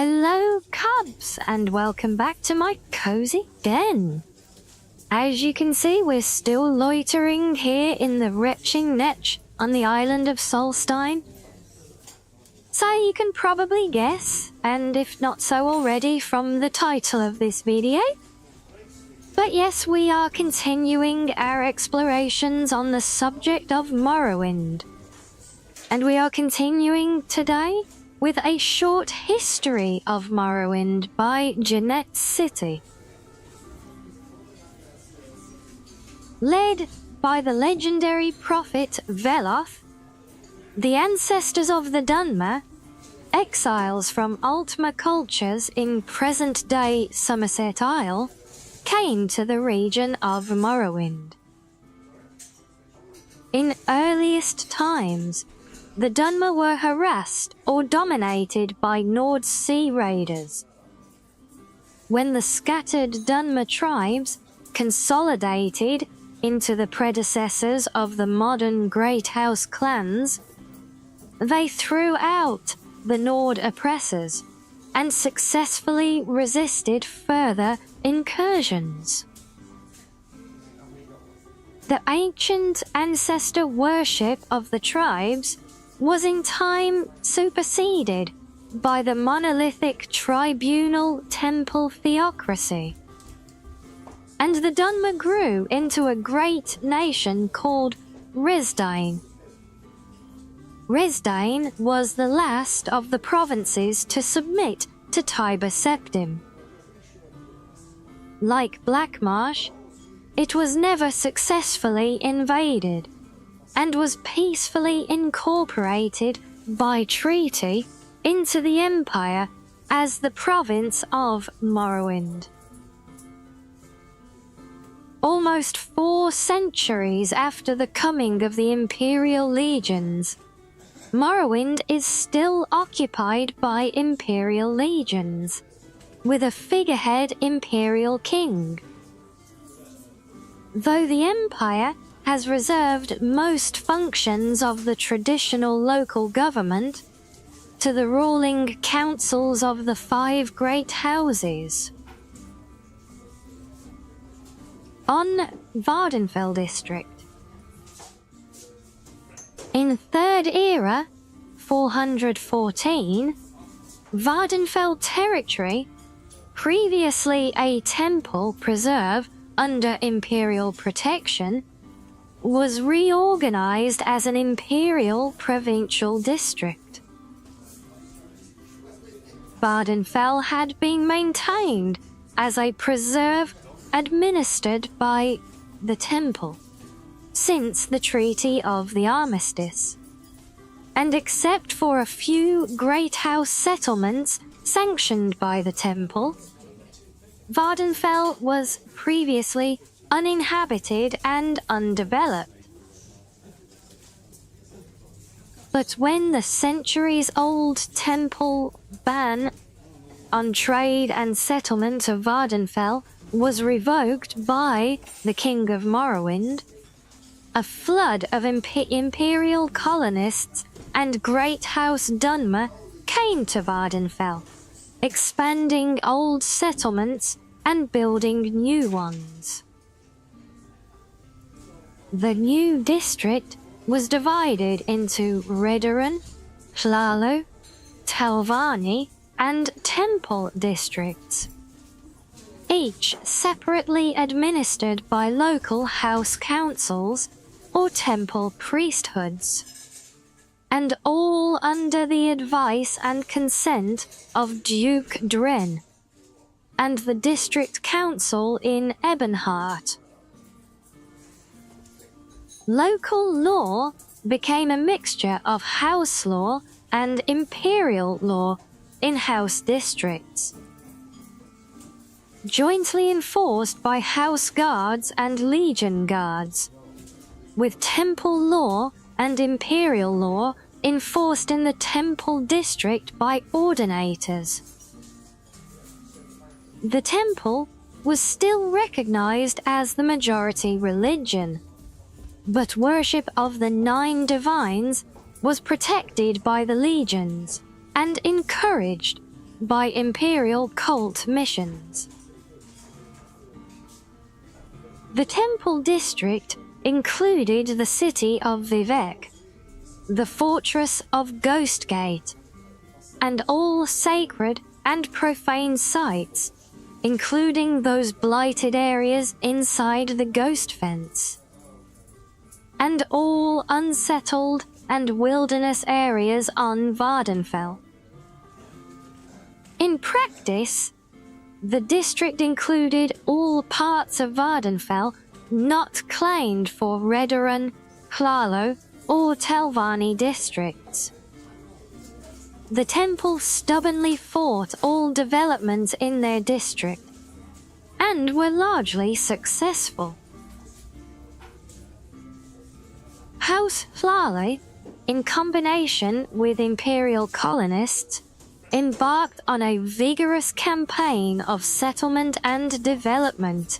Hello, Cubs, and welcome back to my cozy den. As you can see, we're still loitering here in the retching netch on the island of Solstein. So you can probably guess, and if not so already from the title of this video. But yes, we are continuing our explorations on the subject of Morrowind. And we are continuing today with a short history of Morrowind by Jeanette City. Led by the legendary prophet Veloth, the ancestors of the Dunmer, exiles from Altmer cultures in present-day Somerset Isle, came to the region of Morrowind. In earliest times, the Dunmer were harassed or dominated by Nord Sea raiders. When the scattered Dunmer tribes consolidated into the predecessors of the modern Great House clans, they threw out the Nord oppressors and successfully resisted further incursions. The ancient ancestor worship of the tribes was in time superseded by the monolithic tribunal temple theocracy, and the Dunmer grew into a great nation called Resdain. Resdain was the last of the provinces to submit to Tiber Septim. Like Blackmarsh, it was never successfully invaded, and was peacefully incorporated by treaty into the Empire as the province of Morrowind. Almost 4 centuries after the coming of the Imperial legions, Morrowind is still occupied by Imperial legions, with a figurehead Imperial king. Though the Empire has reserved most functions of the traditional local government to the ruling councils of the 5 great houses. On Vardenfell district. In 3rd Era, 414, Vardenfell territory, previously a temple preserve under Imperial protection, was reorganized as an Imperial provincial district. Vardenfell had been maintained as a preserve administered by the temple since the Treaty of the Armistice, and except for a few Great House settlements sanctioned by the temple, Vardenfell was previously uninhabited and undeveloped. But when the centuries-old temple ban on trade and settlement of Vardenfell was revoked by the King of Morrowind, a flood of Imperial colonists and Great House Dunmer came to Vardenfell, expanding old settlements and building new ones. The new district was divided into Redoran, Hlalo, Talvani, and Temple districts, each separately administered by local house councils or temple priesthoods, and all under the advice and consent of Duke Dren and the district council in Ebonheart. Local law became a mixture of house law and imperial law in house districts, jointly enforced by house guards and legion guards, with temple law and imperial law enforced in the temple district by ordinators. The temple was still recognized as the majority religion, but worship of the 9 divines was protected by the legions and encouraged by imperial cult missions. The temple district included the city of Vivek, the fortress of Ghostgate, and all sacred and profane sites, including those blighted areas inside the ghost fence, and all unsettled and wilderness areas on Vardenfell. In practice, the district included all parts of Vardenfell not claimed for Redoran, Hlalo, or Telvanni districts. The temple stubbornly fought all developments in their district, and were largely successful. House Hlale, in combination with imperial colonists, embarked on a vigorous campaign of settlement and development.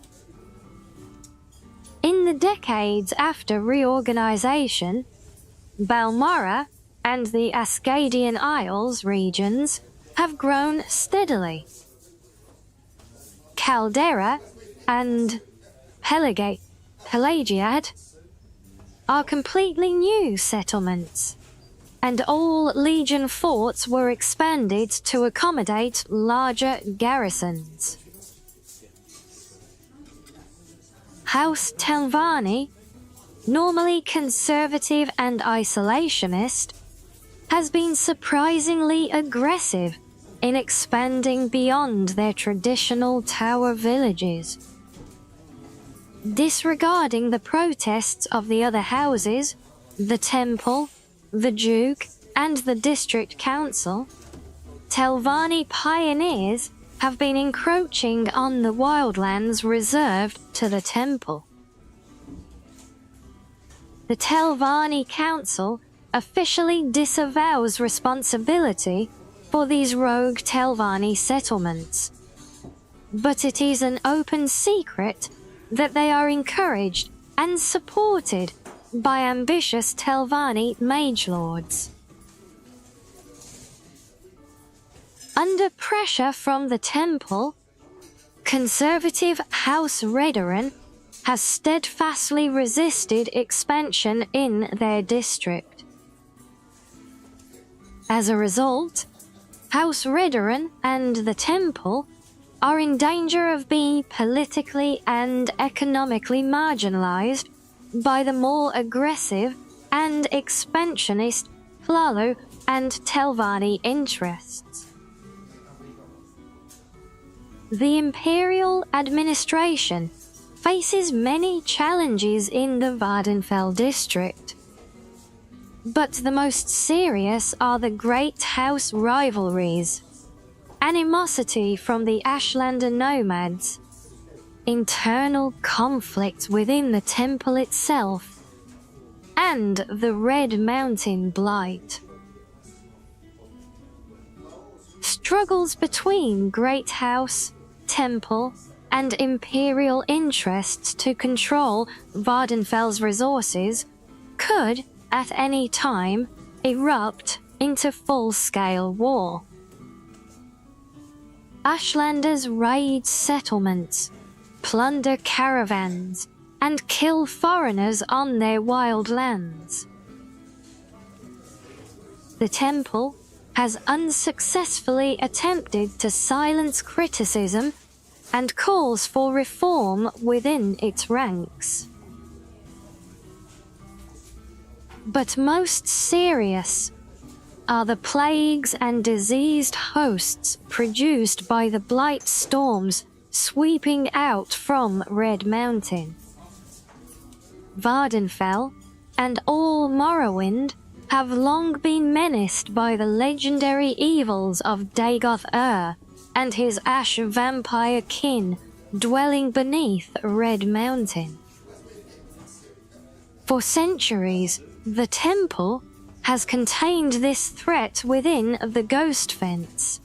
In the decades after reorganization, Balmora and the Ascadian Isles regions have grown steadily. Caldera and Pelagiad are completely new settlements, and all Legion forts were expanded to accommodate larger garrisons. House Telvanni, normally conservative and isolationist, has been surprisingly aggressive in expanding beyond their traditional tower villages. Disregarding the protests of the other houses, the temple, the Duke, and the district council, Telvanni pioneers have been encroaching on the wildlands reserved to the temple. The Telvanni Council officially disavows responsibility for these rogue Telvanni settlements, but it is an open secret that they are encouraged and supported by ambitious Telvanni magelords. Under pressure from the temple, conservative House Redoran has steadfastly resisted expansion in their district. As a result, House Redoran and the temple are in danger of being politically and economically marginalized by the more aggressive and expansionist Hlalo and Telvanni interests. The imperial administration faces many challenges in the Vardenfell district, but the most serious are the Great House rivalries, animosity from the Ashlander nomads, internal conflict within the temple itself, and the Red Mountain Blight. Struggles between Great House, temple, and imperial interests to control Vardenfell's resources could, at any time, erupt into full-scale war. Ashlanders raid settlements, plunder caravans, and kill foreigners on their wild lands. The temple has unsuccessfully attempted to silence criticism and calls for reform within its ranks. But most serious are the plagues and diseased hosts produced by the blight storms sweeping out from Red Mountain. Vardenfell and all Morrowind have long been menaced by the legendary evils of Dagoth and his ash vampire kin dwelling beneath Red Mountain. For centuries, the temple has contained this threat within the ghost fence.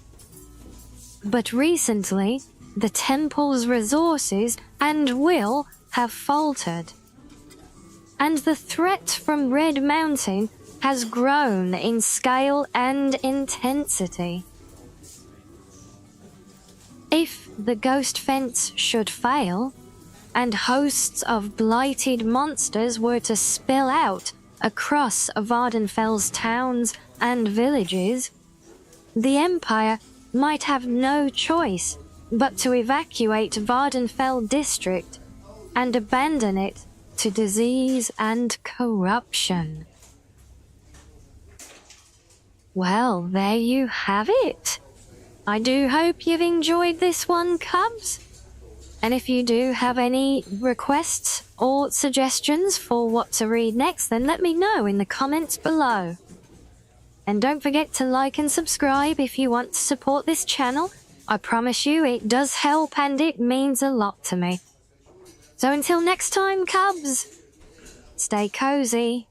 But recently, the temple's resources and will have faltered, and the threat from Red Mountain has grown in scale and intensity. If the ghost fence should fail, and hosts of blighted monsters were to spill out across Vardenfell's towns and villages, the Empire might have no choice but to evacuate Vardenfell district and abandon it to disease and corruption. Well, there you have it. I do hope you've enjoyed this one, Cubs. And if you do have any requests or suggestions for what to read next, then let me know in the comments below. And don't forget to like and subscribe if you want to support this channel. I promise you it does help and it means a lot to me. So until next time, Cubs, stay cozy.